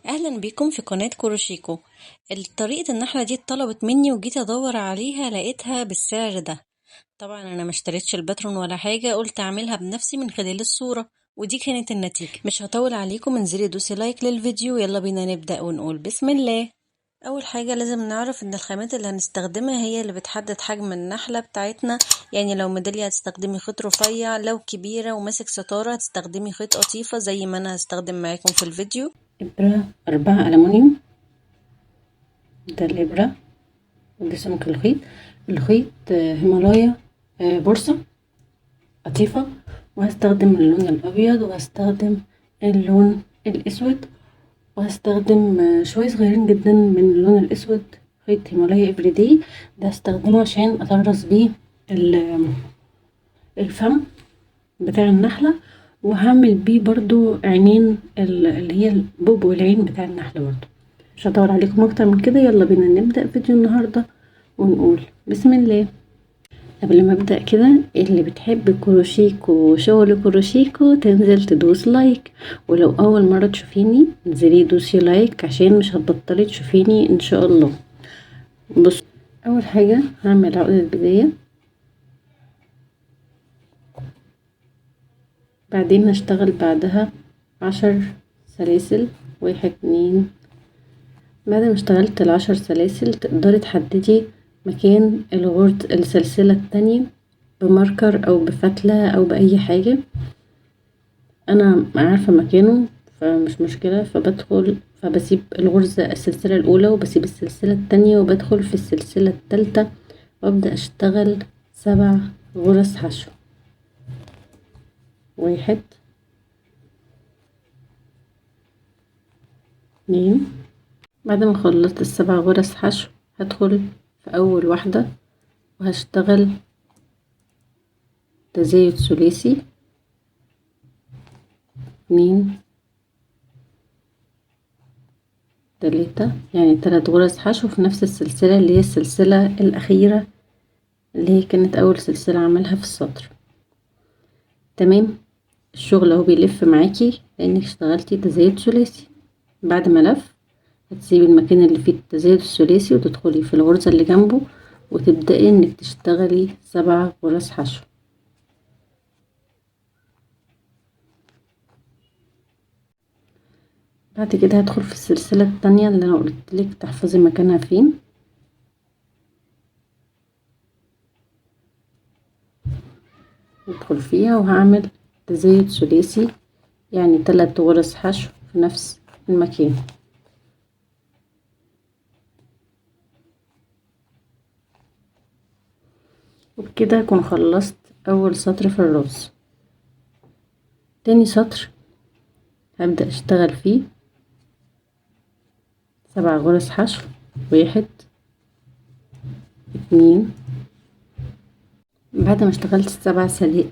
اهلا بيكم في قناة كوروشيكو. طريقة النحلة دي اتطلبت مني وجيت ادور عليها لقيتها بالسعر ده. طبعا انا ما اشتريتش الباترون ولا حاجة، قلت اعملها بنفسي من خلال الصورة ودي كانت النتيجة. مش هطول عليكم، انزلي دوسي لايك للفيديو. يلا بينا نبدأ ونقول بسم الله. اول حاجة لازم نعرف ان الخامات اللي هنستخدمها هي اللي بتحدد حجم النحلة بتاعتنا. يعني لو ميدالية هتستخدمي خيط رفيع، لو كبيرة وماسك ستارة هتستخدمي خيط قطيفة زي ما انا هستخدم معاكم في الفيديو. إبرة 4 ألمونيوم، ده الإبرة ودي سمك الخيط هيمالايا، بورصة قطيفة، وهستخدم اللون الأبيض وهستخدم اللون الأسود، وهستخدم شوية صغيرين جدا من اللون الأسود، خيط هيمالايا افريداي. ده هستخدمه عشان أطرز بيه الفم بتاع النحلة، وهعمل بيه برضو عينين اللي هي البوب والعين بتاع النحلة برضو. مش هطول عليكم اكتر من كده، يلا بينا نبدأ فيديو النهاردة ونقول بسم الله. قبل ما ابدأ كده، اللي بتحب كروشيكو وشغل كروشيكو تنزل تدوس لايك، ولو اول مرة تشوفيني انزلي دوسي لايك عشان مش هتبطلي تشوفيني ان شاء الله. بص، اول حاجة هعمل عقدة بداية، بعدين هشتغل بعدها 10 سلاسل، 1 2. بعد ما اشتغلت ال10 سلاسل تقدري تحددي مكان السلسلة التانية بماركر او بفتلة او باي حاجة. انا عارفة مكانه فمش مشكلة، فبسيب السلسلة الاولى وبسيب السلسلة التانية وبدخل في السلسلة التالتة وابدأ اشتغل 7 غرز حشو. 1 2. بعد ما خلصت ال7 غرز حشو هدخل في اول واحدة وهشتغل تزايد ثلاثي، 2 3، يعني 3 غرز حشو في نفس السلسلة اللي هي السلسلة الأخيرة اللي هي كانت أول سلسلة عملها في السطر. تمام، الشغل اهو بيلف معاكي لأنك اشتغلتي تزايد ثلاثي. بعد ما لف هتسيبي المكان اللي فيه التزايد الثلاثي وتدخلي في الغرزة اللي جنبه وتبدأي انك تشتغلي 7 غرز حشو. بعد كده هدخل في السلسلة التانية اللي انا قلتلك تحفظي مكانها فين، ادخل فيها وهعمل تزايد ثلاثي، يعني 3 غرز حشو في نفس المكان. وبكده اكون خلصت اول سطر في الرز. تاني سطر هبدأ اشتغل فيه 7 غرز حشو، 1 2. بعد ما اشتغلت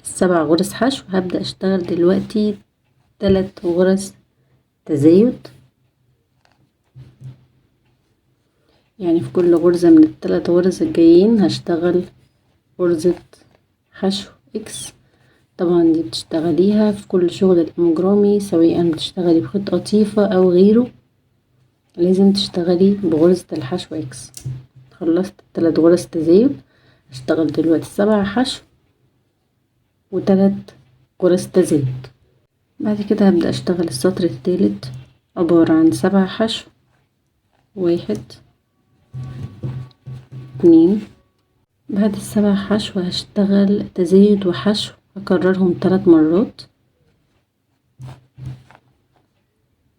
7 غرز حشو هبدأ اشتغل دلوقتي 3 غرز تزايد، يعني في كل غرزة من ال3 غرز الجايين هشتغل غرزة حشو اكس. طبعا دي بتشتغليها في كل شغل الامجرامي، سواء بتشتغلي بخيط قطيفة او غيره، لازم تشتغلي بغرزة الحشو اكس. خلصت 3 غرز تزايد، هشتغل دلوقتي 7 حشو و3 غرز تزايد. بعد كده هبدأ اشتغل السطر الثالث عبارة عن 7 حشو، 1 2. بعد ال7 حشو هشتغل تزايد وحشو، هكررهم 3 مرات.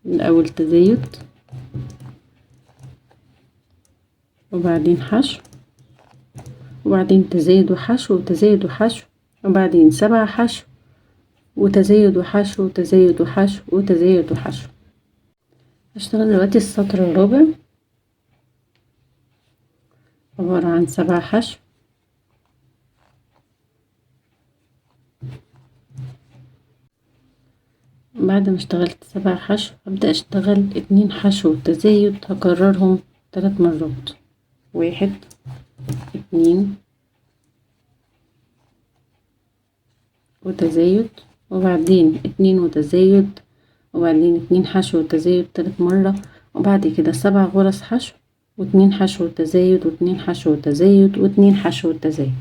الأول تزايد وبعدين حشو وبعدين تزايد وحشو وتزايد وحشو وبعدين 7 حشو وتزايد وحشو وتزايد وحشو وتزايد وحشو. هشتغل دلوقتي السطر الرابع عبارة عن 7 حشو، بعد ما اشتغلت 7 حشو هبدأ اشتغل 2 حشو تزايد، هكررهم 3 مرات. 1 2 وتزايد وبعدين 2 وتزايد وبعدين 2 حشو وتزايد تالت مرة، وبعد كده 7 غرز حشو و2 حشو وتزايد و2 حشو وتزايد و2 حشو وتزايد.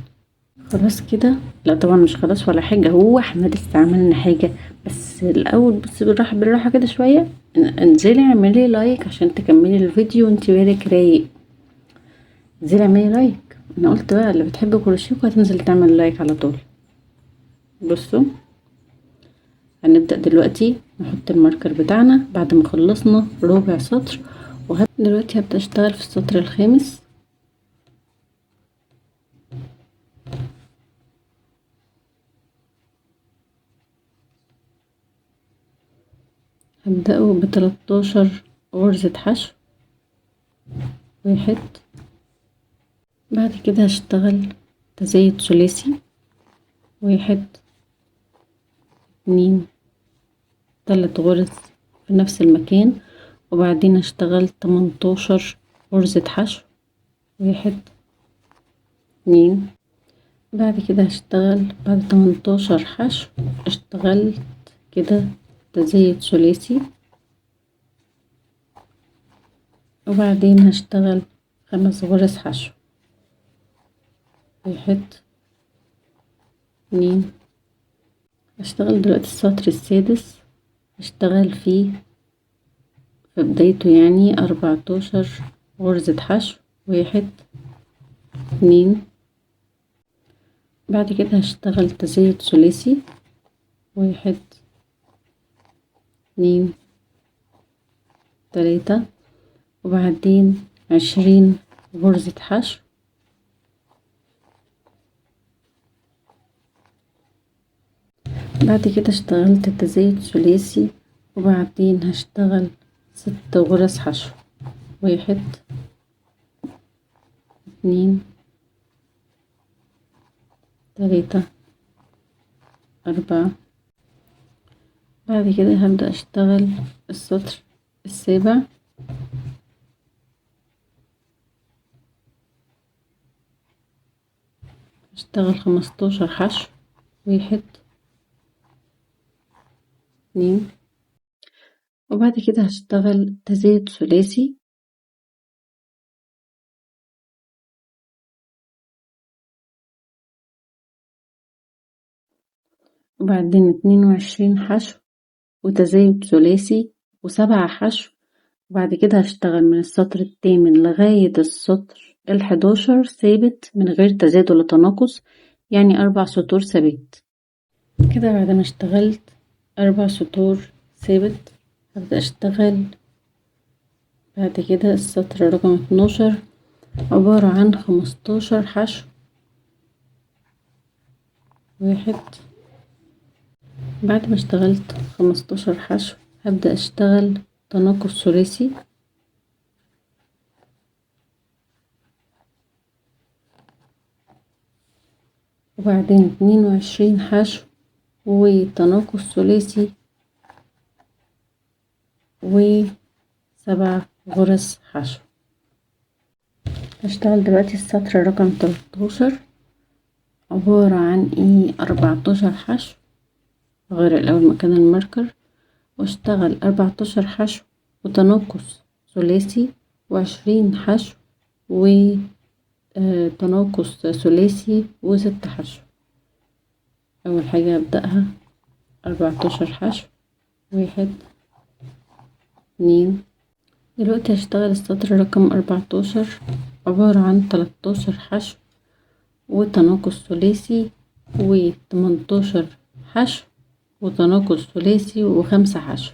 خلاص كده. لا طبعا مش خلاص ولا حاجة، هو احنا لسه عملنا حاجة بس الاول. بس بالراحة بالراحة كده شوية. انزلي اعملي لايك عشان تكملي الفيديو وانتي بالك رايق. انزلي اعملي لايك، انا قلت بقى اللي بتحب كروشيكو هتنزل تعمل لايك على طول. بصوا هنبدأ دلوقتي نحط الماركر بتاعنا بعد ما خلصنا ربع سطر، دلوقتي هبدأ اشتغل في السطر الخامس. هبدأه ب13 غرزة حشو، 1. بعد كده هشتغل تزايد ثلاثي، 1 2 3 غرز في نفس المكان، وبعدين هشتغل 18 غرزة حشو، 1 2. بعد كده هشتغل بعد 18 حشو اشتغلت كده تزايد ثلاثي، وبعدين هشتغل 5 غرز حشو، 1 2. هشتغل دلوقتي السطر السادس، هشتغل فيه في بدايته يعني 14 غرزة حشو، 1 2. بعد كده هشتغل تزايد ثلاثي، 1 2 3، وبعدين 20 غرزة حشو، بعد كده اشتغلت تزايد ثلاثي، وبعدين هشتغل 6 غرز حشو، 1 2 3 4. بعد كده هبدأ اشتغل السطر السابع، اشتغل 15 حشو، 1 2. وبعد كده هشتغل تزايد ثلاثي، وبعدين 22 حشو وتزايد ثلاثي و7 حشو. وبعد كده هشتغل من السطر الثامن لغاية السطر ال11 ثابت من غير تزايد ولا تناقص، يعني 4 سطور ثابت. كده بعد ما اشتغلت 4 سطور ثابت هبدأ اشتغل بعد كده السطر رقم 12 عبارة عن 15 حشو، 1. بعد ما اشتغلت 15 حشو هبدأ اشتغل تناقص ثلاثي، وبعدين 22 حشو وتناقص ثلاثي و7 غرز حشو. هشتغل دلوقتي السطر رقم 13 عبارة عن 14 حشو، غير الاول مكان الماركر، واشتغل 14 حشو وتناقص ثلاثي و20 حشو وتناقص ثلاثي و6 حشو. اول حاجة هبدأها 14 حشو، 1 2. دلوقتي هشتغل السطر رقم 14 عبارة عن 13 حشو وتناقص ثلاثي و18 حشو وتناقص ثلاثي و5 حشو.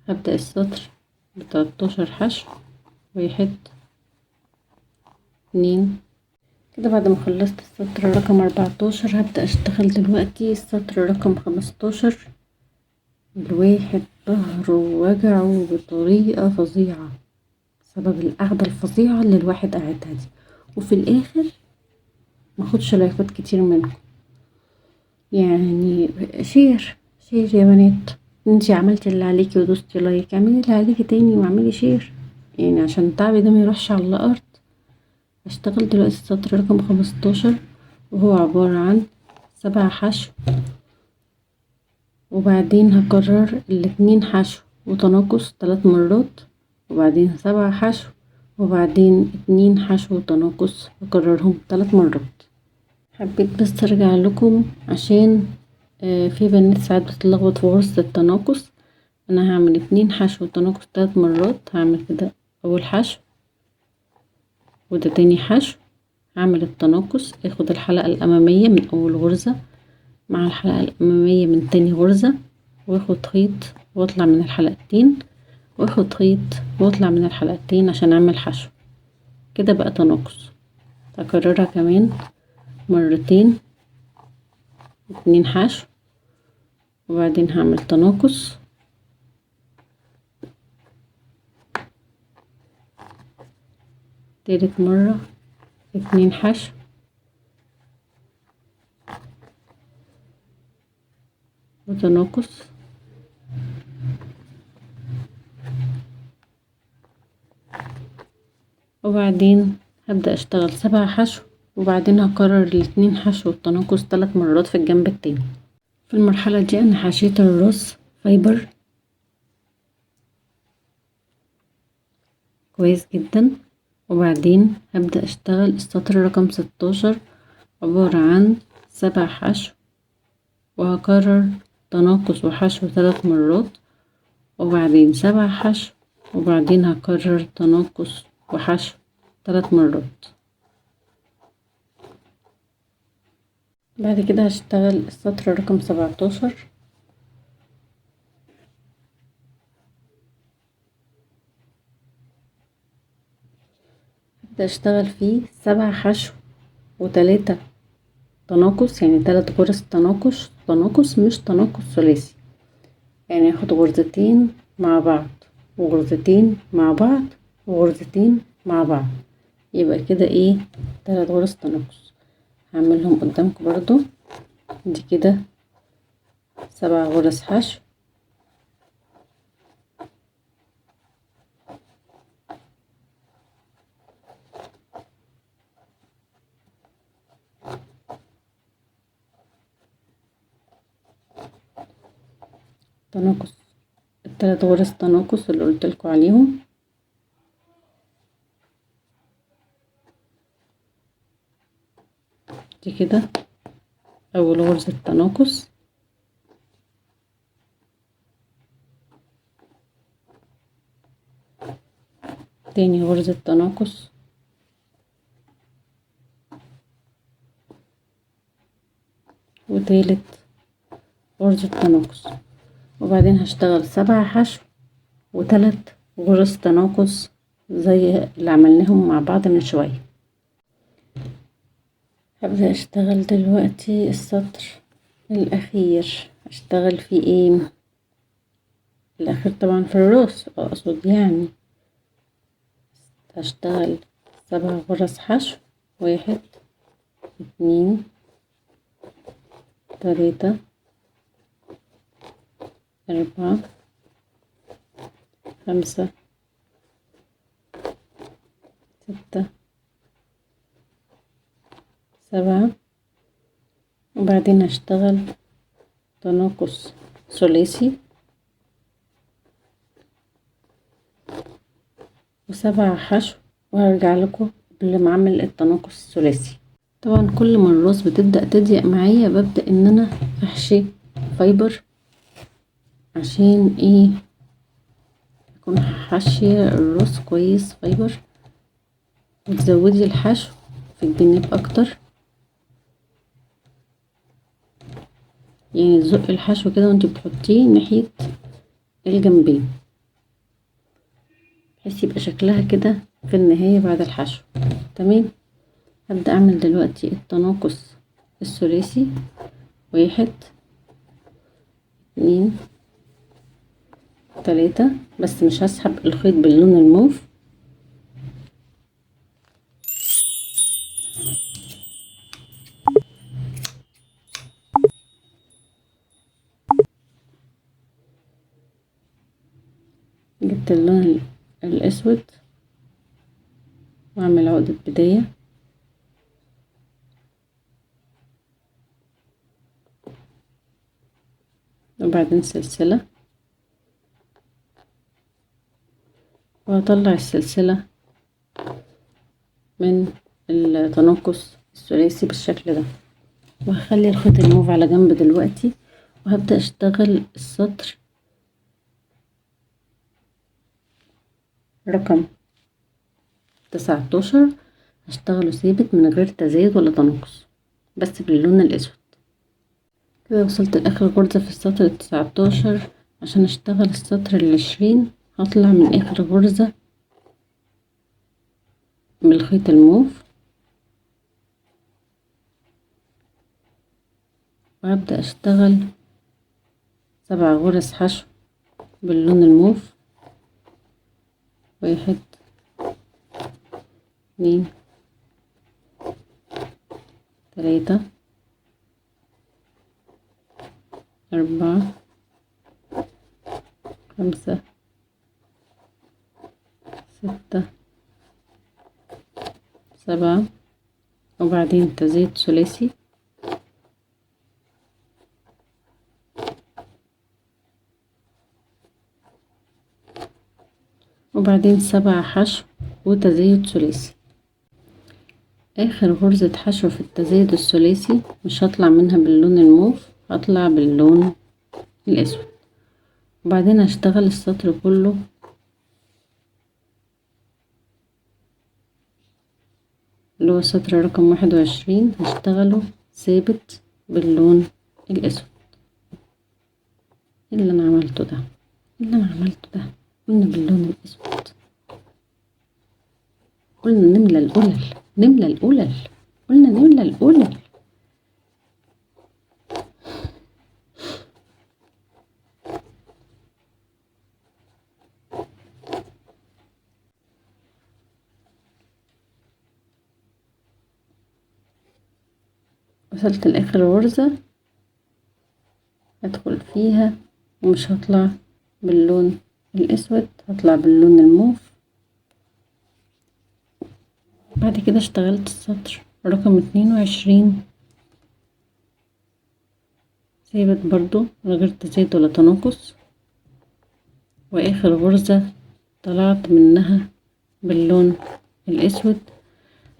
هبدأ السطر ب13 حشو، 1 2. كده بعد ما خلصت السطر رقم 14 هبدأ اشتغل دلوقتي السطر رقم 15. الواحد ظهره وجعه بطريقة فظيعة بسبب القعدة الفظيعة اللي الواحد قاعدها دي، وفي الاخر ماخدش لايكات كتير منكم. يعني شير يا بنات، انتي عملتي اللي عليكي ودوستي لايك، اعملي اللي عليكي تاني واعملي شير، يعني عشان تعبي ده ميروحش على الارض. هشتغل دلوقتي السطر رقم 15 وهو عبارة عن 7 حشو وبعدين هكرر الاتنين حشو وتناقص 3 مرات، وبعدين 7 حشو، وبعدين 2 حشو وتناقص هكررهم 3 مرات. حبيت بس ارجع لكم عشان في بنات ساعات بتتلخبط في غرزة التناقص. انا هعمل 2 حشو وتناقص 3 مرات، هعمل كده اول حشو وده تاني حشو، هعمل التناقص اخد الحلقة الامامية من اول غرزة مع الحلقة الامامية من تاني غرزة، واخد خيط واطلع من الحلقتين، واخد خيط واطلع من الحلقتين عشان اعمل حشو. كده بقى تناقص. هكررها كمان مرتين، 2 حشو، وبعدين هعمل تناقص، تالت مرة 2 حشو، وتناقص، وبعدين هبدأ اشتغل 7 حشو، وبعدين هكرر الاتنين حشو والتناقص 3 مرات في الجنب التاني. في المرحلة دي انا حشيت الراس فايبر كويس جدا، وبعدين هبدأ اشتغل السطر رقم 16 عبارة عن 7 حشو، وهكرر تناقص وحشو 3 مرات، وبعدين 7 حشو، وبعدين هكرر تناقص وحشو 3 مرات. بعد كده هشتغل السطر رقم 17 هبدأ اشتغل فيه 7 حشو و3 تناقص، يعني 3 غرز تناقص مش تناقص ثلاثي، يعني هاخد غرزتين مع بعض وغرزتين مع بعض وغرزتين مع بعض، يبقى كده ايه 3 غرز تناقص. هعملهم قدامكم برضو، دي كده 7 غرز حشو، تناقص ال3 غرز تناقص اللي قلتلكوا عليهم، دي كده اول غرزة تناقص، تاني غرزة تناقص، وتالت غرزة تناقص، وبعدين هشتغل 7 حشو و3 غرز تناقص زي اللي عملناهم مع بعض من شوية. هبدأ اشتغل دلوقتي السطر الاخير. اشتغل فيه ايه الاخير؟ طبعا في الراس اقصد، يعني هشتغل 7 غرز حشو، 1 2 3 4 5 6 7، وبعدين هشتغل تناقص ثلاثي و7 حشو، وهرجع لكم قبل ما اعمل التناقص الثلاثي. طبعا كل ما الراس بتبدأ تضيق معايا ببدأ ان انا احشي فايبر عشان ايه اكون حاشية الراس كويس فايبر، وتزودي الحشو في الجناب اكتر، يعني تزقي الحشو كده وانتي بتحطيه ناحية الجنبين بحيث يبقى شكلها كده في النهاية بعد الحشو. تمام. هبدأ اعمل دلوقتي التناقص الثلاثي، 1 2 3، بس مش هسحب الخيط باللون الموف، جبت اللون الاسود واعمل عقدة بداية، وبعدين سلسلة، وهطلع السلسلة من التناقص الثلاثي بالشكل ده، وهخلي الخيط الموف على جنب دلوقتي، وهبدأ اشتغل السطر رقم 19. هشتغله ثابت من غير تزايد ولا تناقص، بس باللون الاسود. كده وصلت لاخر غرزة في السطر 19. عشان اشتغل السطر 20 هطلع من اخر غرزة بالخيط الموف، وهبدأ اشتغل 7 غرز حشو باللون الموف. 1 2 3 4 5 6 7، وبعدين تزايد ثلاثي، وبعدين 7 حشو وتزايد ثلاثي. اخر غرزة حشو في التزايد الثلاثي مش هطلع منها باللون الموف، هطلع باللون الاسود، وبعدين هشتغل السطر كله اللي هو سطر رقم 21 هشتغله ثابت باللون الاسود. اللي انا عملته ده قلنا باللون الاسود، قلنا نملى القلل، قلنا نملى القلل. وصلت لاخر غرزة هدخل فيها ومش هطلع باللون الاسود، هطلع باللون الموف. بعد كده اشتغلت السطر رقم 22 ثابت برضو من غير تزايد ولا تناقص، واخر غرزة طلعت منها باللون الاسود.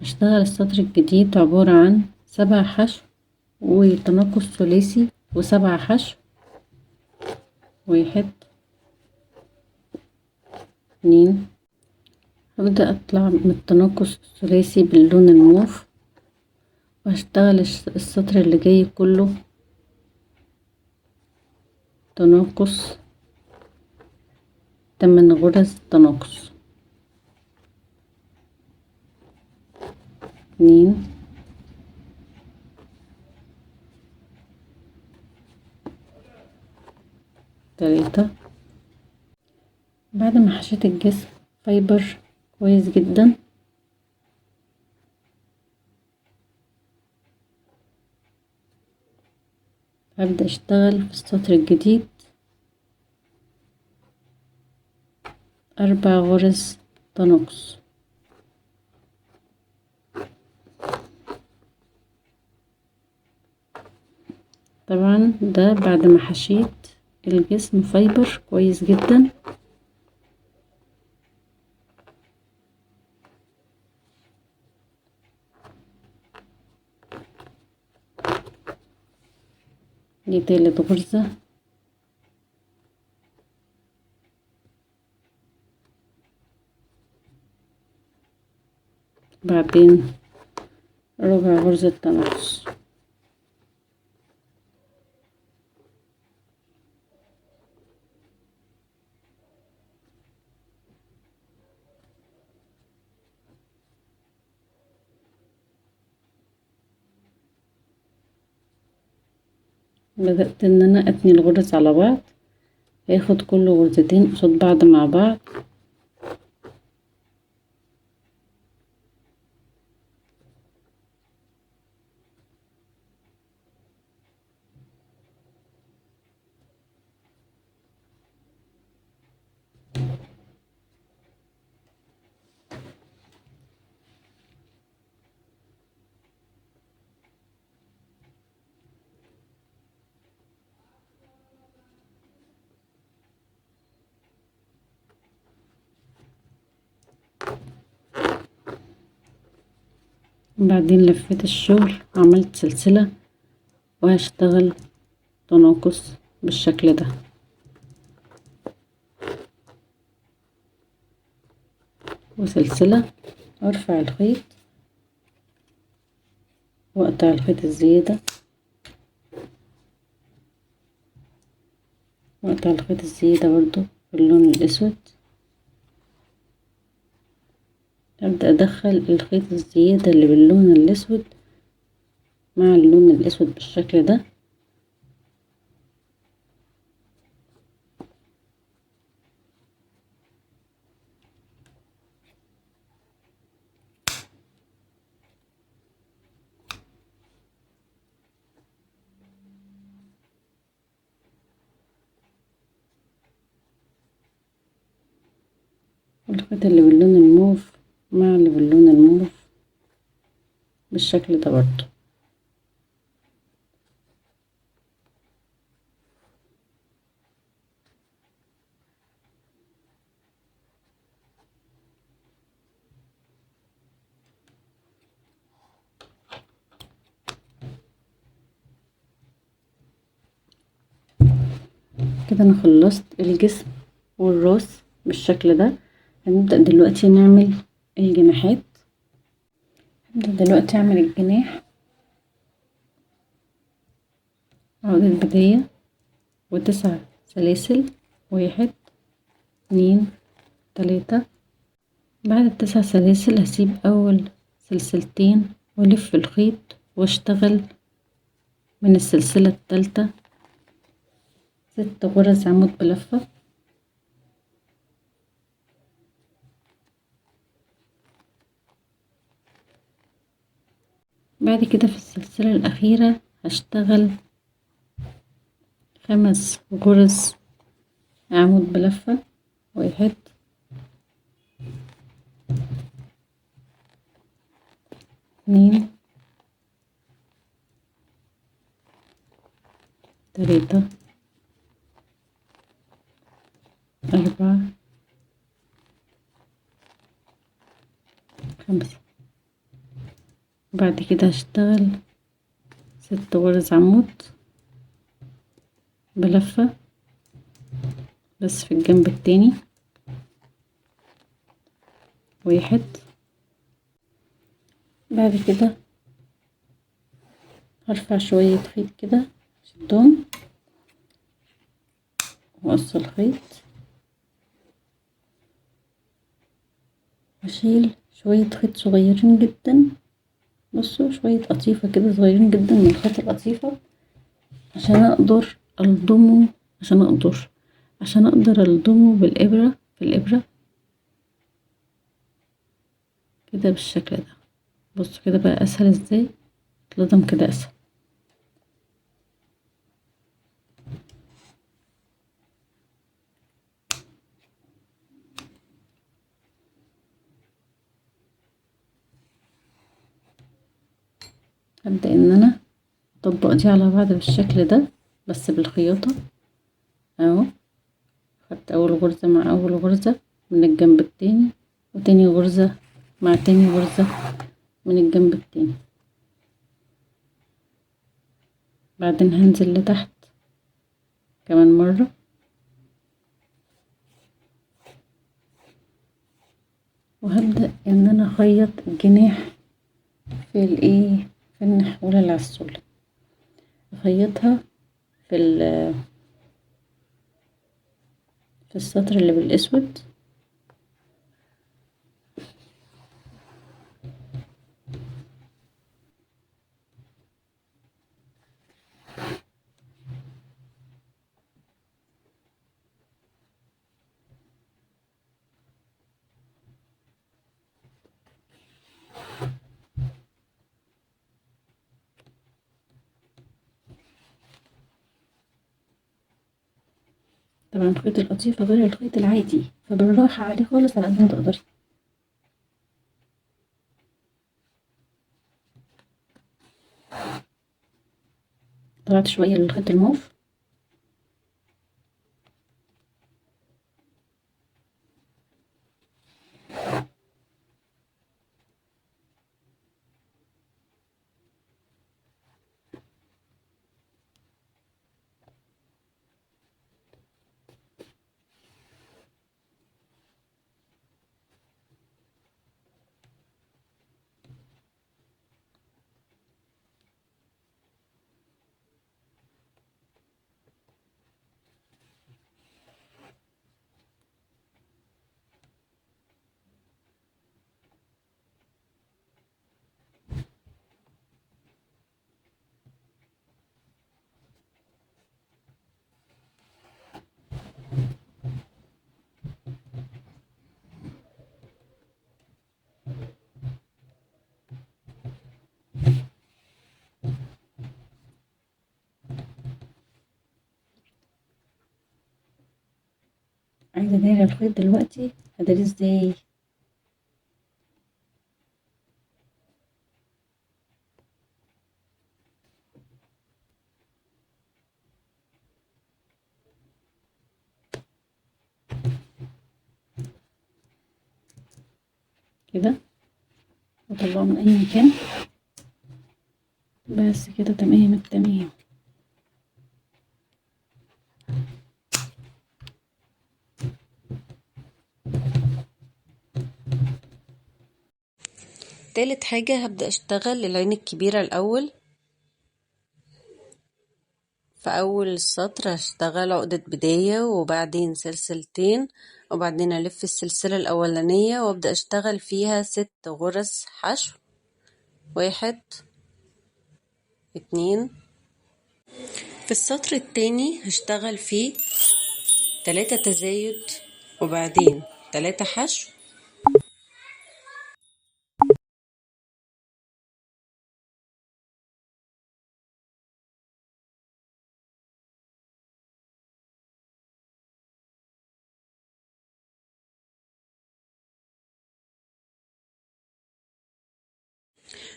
اشتغل السطر الجديد عبارة عن 7 حشو وتناقص ثلاثي و7 حشو. 1 2. هبدأ اطلع من التناقص الثلاثي باللون الموف، وهشتغل السطر اللي جاي كله تناقص 8 غرز تناقص. 2 3. بعد ما حشيت الجسم فايبر كويس جدا، هبدأ اشتغل في السطر الجديد 4 غرز تناقص. طبعا ده بعد ما حشيت الجسم فايبر كويس جدا. دي تالت غرزة، بعدين ربع غرزة تناقص. بدأت ان انا اتني الغرز على بعض، هاخد كل غرزتين قصاد بعض مع بعض، بعدين لفيت الشغل، عملت سلسلة وهشتغل تناقص بالشكل ده. وسلسلة، ارفع الخيط واقطع الخيط الزيادة، واقطع الخيط الزيادة برضو باللون الاسود. ابدأ ادخل الخيط الزيادة اللي باللون الاسود مع اللون الاسود بالشكل ده. الخيط اللي باللون الموف مع اللي باللون الموف بالشكل ده برضو. كده انا خلصت الجسم والراس بالشكل ده. هنبدأ دلوقتي نعمل الجناحات. هبدأ دلوقتي اعمل الجناح. عقدة بداية وتسع سلاسل، 1 2 3. بعد التسع سلاسل هسيب اول سلسلتين والف الخيط واشتغل من السلسلة التالتة 6 غرز عمود بلفة. بعد كده في السلسلة الأخيرة هشتغل 5 غرز عمود بلفة. 1 2 3 4 5. بعد كده هشتغل 6 غرز عمود بلفة بس في الجنب التاني. 1. بعد كده هرفع شوية خيط كده، شدهم وأقص الخيط واشيل شوية خيط صغيرين جدا. بصوا شوية قطيفة كده صغيرين جدا من الخيط القطيفة عشان اقدر الضمه، عشان اقدر الضمه بالابرة في الابرة كده بالشكل ده. بصوا كده بقى اسهل ازاي، اتلضم كده اسهل. هبدأ ان انا اطبق دي على بعض بالشكل ده بس بالخياطة اهو. خدت اول غرزة مع اول غرزة من الجنب التاني، وتاني غرزة مع تاني غرزة من الجنب التاني. بعدين هنزل لتحت كمان مرة، وهبدأ ان انا اخيط الجناح في الايه، في النحولة العسولة، اخيطها في في السطر اللي بالاسود. طبعا الخيط القطيفة غير الخيط العادي، فبالراحة عليه خالص على قد ما تقدري. طلعت شوية للخيط الموف. عايزة اداري الخيط دلوقتي، هداريه ازاي؟ كده اطلعه من اي مكان، بس كده تمام التمام. تالت حاجة هبدأ اشتغل العين الكبيرة الاول. في اول السطر هشتغل عقدة بداية وبعدين سلسلتين، وبعدين الف السلسلة الاولانية وابدأ اشتغل فيها 6 غرز حشو. 1 2. في السطر التاني هشتغل فيه 3 تزايد وبعدين 3 حشو.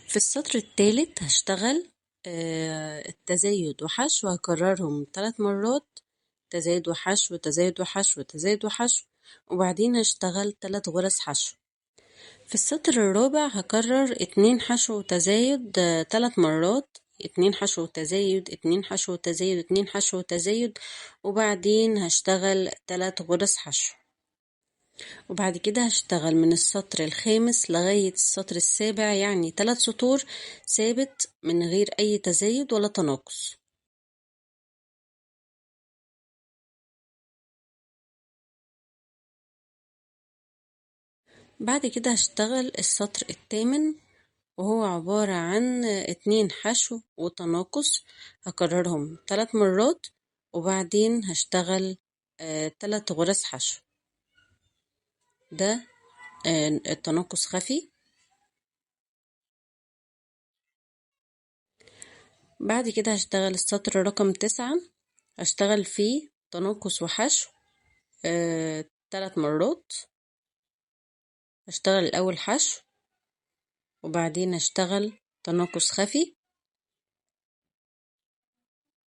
في السطر التالت هشتغل التزايد وحشو، هكررهم 3 مرات، تزايد وحشو تزايد وحشو تزايد وحشو، وبعدين هشتغل 3 غرز حشو. في السطر الرابع هكرر 2 حشو تزايد 3 مرات، 2 حشو تزايد 2 حشو تزايد 2 حشو تزايد، وبعدين هشتغل 3 غرز حشو. وبعد كده هشتغل من السطر الخامس لغاية السطر السابع، يعني 3 سطور ثابت من غير أي تزايد ولا تناقص. بعد كده هشتغل السطر الثامن وهو عبارة عن 2 حشو وتناقص، هكررهم 3 مرات، وبعدين هشتغل 3 غرز حشو. ده التناقص خفي. بعد كده هشتغل السطر رقم 9، هشتغل فيه تناقص وحشو 3 مرات. هشتغل الأول حشو وبعدين هشتغل تناقص خفي،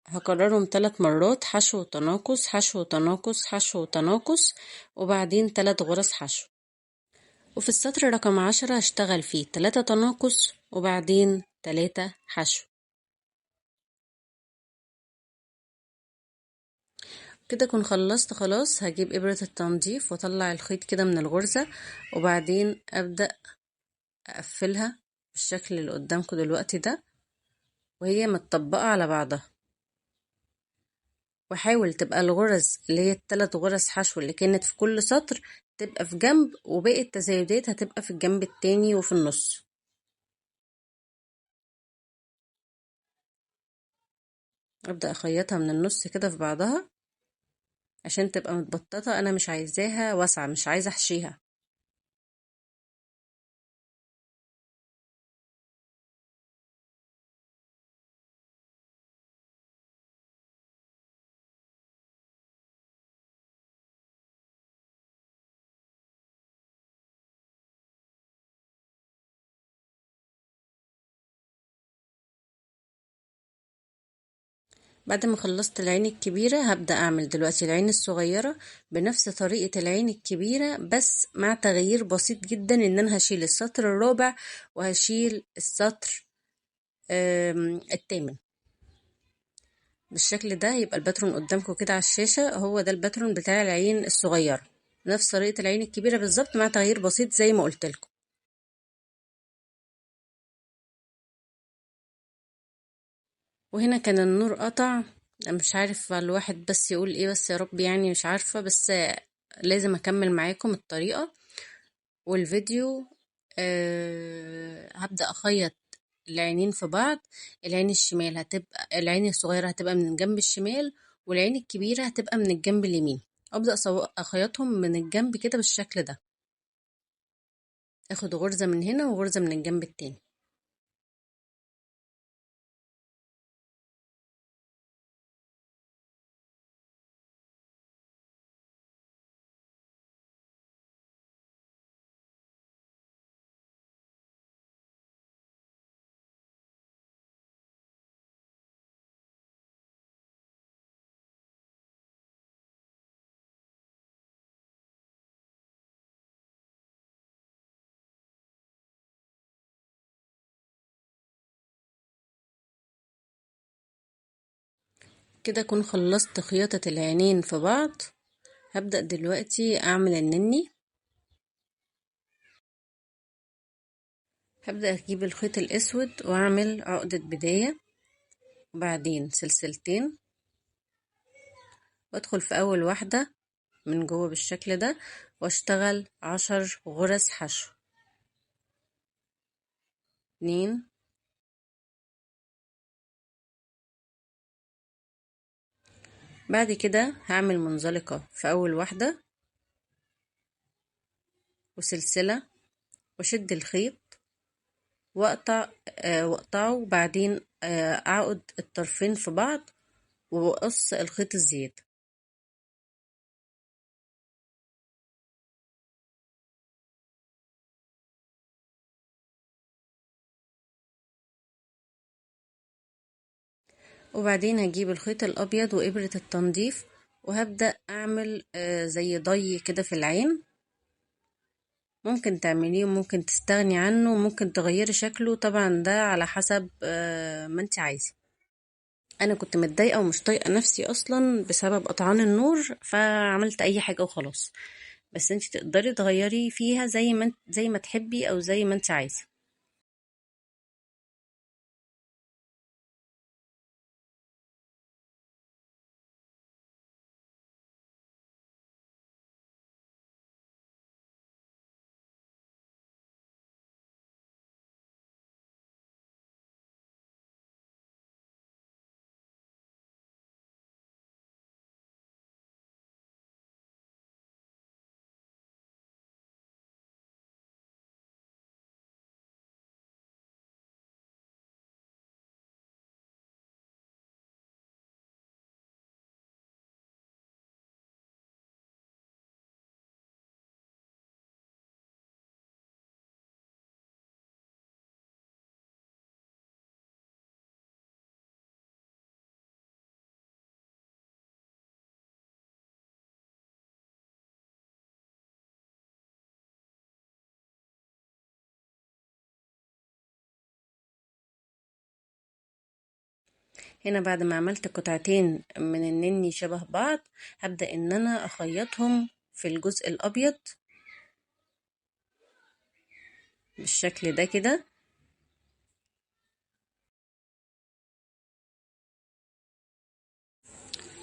هكررهم 3 مرات، حشو وتناقص حشو وتناقص حشو وتناقص، وبعدين 3 غرز حشو. وفي السطر رقم 10 هشتغل فيه 3 تناقص وبعدين 3 حشو. كده اكون خلصت خلاص. هجيب إبرة التنظيف واطلع الخيط كده من الغرزة، وبعدين أبدأ أقفلها بالشكل اللي قدامكم دلوقتي ده وهي متطبقة على بعضها. وحاول تبقى الغرز اللي هي ال3 غرز حشو اللي كانت في كل سطر تبقى في جنب، وباقي التزايدات هتبقى في الجنب التاني وفي النص. أبدأ أخيطها من النص كده في بعضها عشان تبقى متبططة، أنا مش عايزاها واسعة، مش عايزة أحشيها. بعد ما خلصت العين الكبيرة هبدأ أعمل دلوقتي العين الصغيرة بنفس طريقة العين الكبيرة، بس مع تغيير بسيط جدا، إن أنا هشيل السطر الرابع وهشيل السطر الثامن بالشكل ده. يبقى الباترون قدامكم كده على الشاشة، هو ده الباترون بتاع العين الصغيرة، نفس طريقة العين الكبيرة بالظبط مع تغيير بسيط زي ما قلت لكم. وهنا كان النور قطع، مش عارف الواحد بس يقول ايه، بس يا رب يعني مش عارفة، بس لازم اكمل معاكم الطريقة والفيديو. هبدأ اخيط العينين في بعض. العين الشمال هتبقى، العين الصغيرة هتبقى من الجنب الشمال، والعين الكبيرة هتبقى من الجنب اليمين. ابدأ اخيطهم من الجنب كده بالشكل ده، اخد غرزة من هنا وغرزة من الجنب التاني. كده أكون خلصت خياطة العينين في بعض. هبدأ دلوقتي أعمل النني. هبدأ أجيب الخيط الأسود وأعمل عقدة بداية وبعدين سلسلتين، وأدخل في أول واحدة من جوه بالشكل ده وأشتغل 10 غرز حشو. 2 بعد كده هعمل منزلقة في أول واحدة وسلسلة وأشد الخيط وأقطعه وبعدين أعقد الطرفين في بعض وأقص الخيط الزيادة. وبعدين هجيب الخيط الأبيض وإبرة التنظيف وهبدأ أعمل زي ضي كده في العين. ممكن تعمليه وممكن تستغني عنه وممكن تغيري شكله، طبعا ده على حسب ما انت عايزة. انا كنت متضايقة ومش طايقة نفسي اصلا بسبب قطعان النور، فعملت اي حاجة وخلاص. بس انت تقدري تغيري فيها زي ما تحبي او زي ما انت عايزة. هنا بعد ما عملت قطعتين من النني شبه بعض، هبدأ ان انا اخيطهم في الجزء الابيض بالشكل ده كده.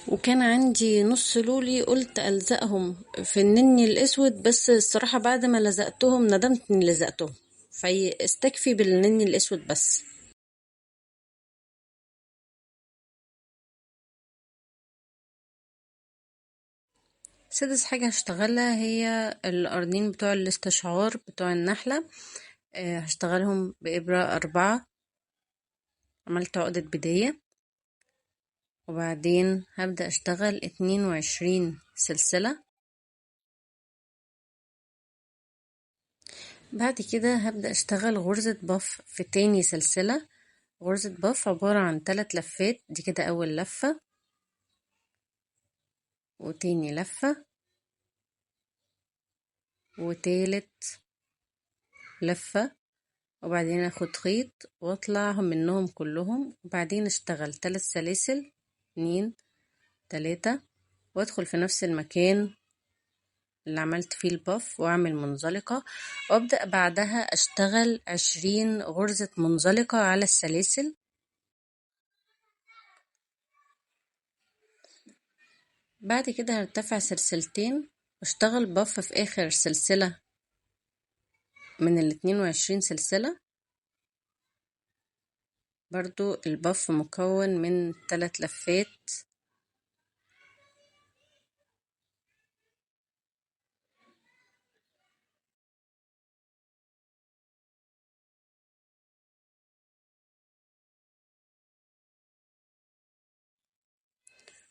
وكان عندي نص لولي قلت ألزقهم في النني الأسود، بس الصراحة بعد ما لزقتهم ندمت إني لزقتهم، فاستكفي بالنني الأسود بس. سادس حاجة هشتغلها هي القرنين بتوع الاستشعار بتوع النحلة. هشتغلهم بإبرة 4. عملت عقدة بداية وبعدين هبدأ أشتغل 22 سلسلة. بعد كده هبدأ أشتغل غرزة بف في تاني سلسلة. غرزة بف عبارة عن 3 لفات، دي كده أول لفة وتاني لفة وتالت لفة، وبعدين اخد خيط واطلع منهم كلهم وبعدين اشتغل 3 سلاسل 2 3 وادخل في نفس المكان اللي عملت فيه الباف واعمل منزلقة، وابدأ بعدها اشتغل 20 غرزة منزلقة على السلاسل. بعد كده هرتفع سلسلتين واشتغل باف في اخر سلسلة من 22 سلسلة. برضو الباف مكون من 3 لفات.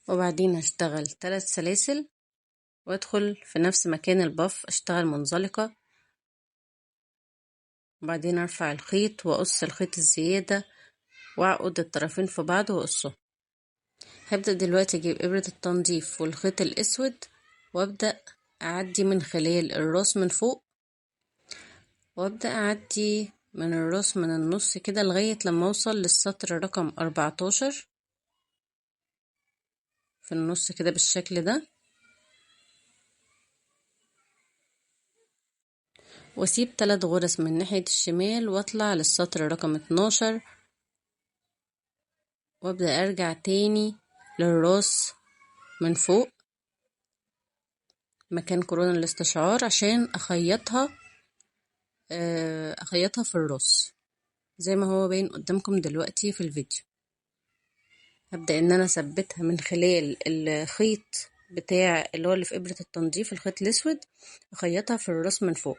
وبعدين هشتغل 3 سلاسل وادخل في نفس مكان الباف اشتغل منزلقة، وبعدين ارفع الخيط واقص الخيط الزيادة واعقد الطرفين في بعض واقصه. هبدأ دلوقتي اجيب ابرة التنظيف والخيط الاسود وابدأ اعدي من خلال الراس من فوق، وابدأ اعدي من الراس من النص كده لغاية لما اوصل للسطر رقم 14. في النص كده بالشكل ده، واسيب 3 غرز من ناحية الشمال واطلع للسطر رقم 12، وابدأ ارجع تاني للراس من فوق مكان كورونا الاستشعار عشان اخيطها في الراس زي ما هو باين قدامكم دلوقتي في الفيديو. هبدأ ان انا اثبتها من خلال الخيط بتاع اللي هو اللي في ابرة التنظيف، الخيط الاسود، اخيطها في الراس من فوق،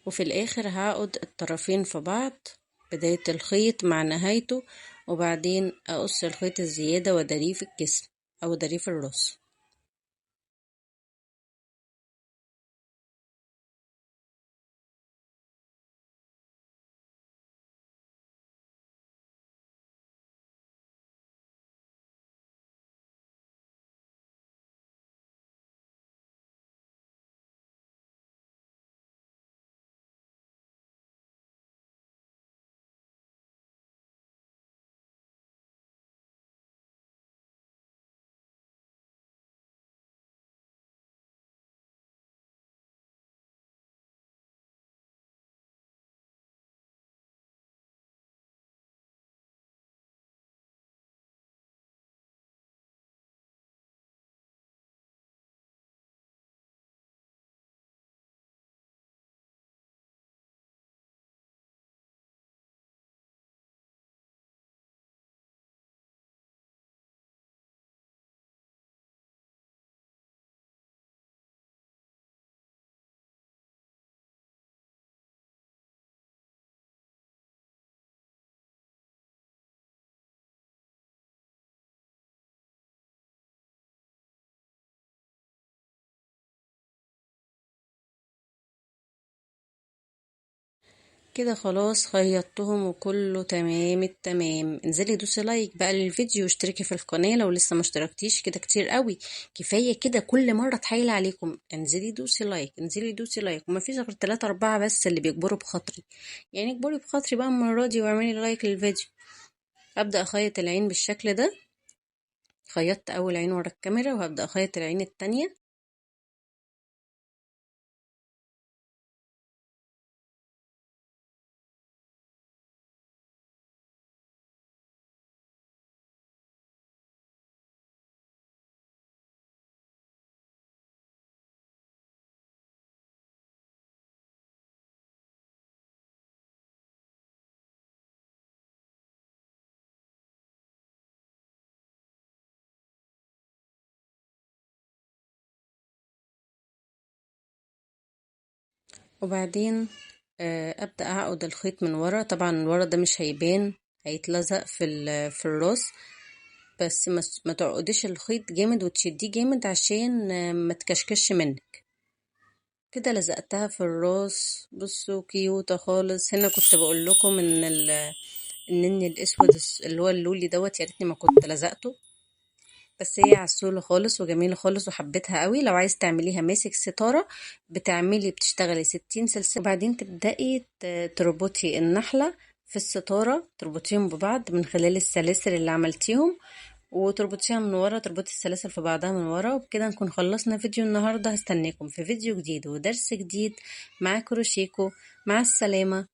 وفي الاخر هعقد الطرفين في بعض، بداية الخيط مع نهايته، وبعدين اقص الخيط الزيادة واداريه في الجسم او اداريه في الراس. كده خلاص خيطتهم وكله تمام التمام. انزلي دوسي لايك بقى للفيديو واشتركي في القناة لو لسه ما اشتركتيش، كده كتير قوي، كفاية كده كل مرة تحايل عليكم. انزلي دوسي لايك، انزلي دوسي لايك، وما فيش غير 3 4 بس اللي بيكبروا بخاطري، يعني اكبري بخاطري بقى المرة دي واعملي لايك للفيديو. ابدأ اخيط العين بالشكل ده، خيطت اول عين ورا الكاميرا وهبدأ اخيط العين التانية. وبعدين ابدا اعقد الخيط من ورا، طبعا ورا ده مش هيبان، هيتلزق في الراس، بس ما تعقديش الخيط جامد وتشديه جامد عشان ما تكشكش منك. كده لزقتها في الراس. بصوا كيوتة خالص. هنا كنت بقول لكم ان النني الاسود اللي هو اللولي دوت، يا ريتني ما كنت لزقته، بس هي عسولة خالص وجميلة خالص وحبيتها قوي. لو عايز تعمليها ماسك ستارة بتشتغلي 60 سلسلة، وبعدين تبدأي تربطي النحلة في الستارة، تربطيهم ببعض من خلال السلاسل اللي عملتيهم، وتربطيها من ورا، تربطي السلاسل في بعضها من ورا. وبكده نكون خلصنا فيديو النهاردة. هستناكم في فيديو جديد ودرس جديد مع كروشيكو. مع السلامة.